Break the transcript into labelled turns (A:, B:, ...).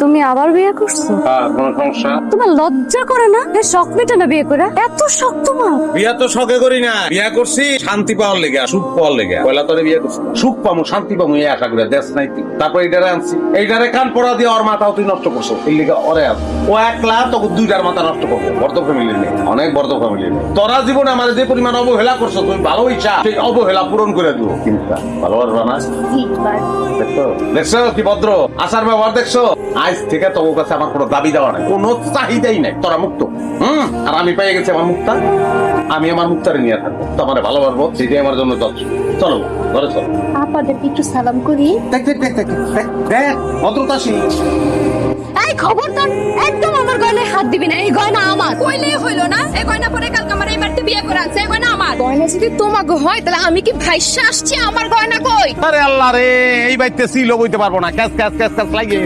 A: তুমি আবার বিয়ে করছো?
B: কোনো সমস্যা?
A: তোমার লজ্জা করে না? শখ মেটে না বিয়ে করে? এত শখ তোমার?
B: বিয়া তো শখে করি না, বিয়া করছি শান্তি পাওয়ার লেগে, সুখ পাওয়ার লেগে। পয়লা তোরে বিয়ে করছি, সুখ পামু শান্তি পামু এই আশা করে দেশ নাই তুই। তারপর এইটারে আনছি, এইটারে কান পড়া দিয়ে ওর মাথাও তুই নষ্ট করছো। এই লেগে ওরে আন, ও একলা তোকে দুইটার মাথা নষ্ট করবো। বর্ধ ফ্যামিলির নেই, অনেক বর্ধ ফ্যামিলির নেই। তোরা জীবনে আমার যে পরিমাণ অবহেলা করছো, তুমি ভালো ইচ্ছা সেই অবহেলা পূরণ করে দিও। কিন্তু ভালোবাসবা না? দেখছো দেখছো কি ভদ্র আচার ব্যবহার দেখছো? আজ থেকে তোর কাছে আমার কোনো দাবি দেওয়া নাই, কোনো চাহিদাই নাই। তোরা মুক্ত। আর আমি পেয়ে গেছি আমার মুক্তা, আমি আমার মুক্তারে নিয়ে থাকবো। তোমার ভালোবাসবো, সেটাই আমার জন্য যথেষ্ট। চলো ঘরে চলো।
A: আপনাদেরকে একটু সালাম করি।
B: দেখ দেখ দেখ দেখ দেখ দেখ ভদ্রতা শিখ।
A: এই খবরদার, একদম আমার গয়নায় হাত দিবি না। এই গয়না আমার।
C: কইলেই হইলো না, এই গয়না পরে কালকে আমার এই বাড়িতে বিয়ে করে আছে, এই গয়না আমার।
A: গয়না যদি তোমাকে হয় তাহলে আমি কি ভাইসা আসছি? আমার গয়না কই?
B: আরে আল্লাহ রে, এই বাইতে সিলও বইতে পারবো না। ক্যাস ক্যাস ক্যাস ক্যাস লাগিয়ে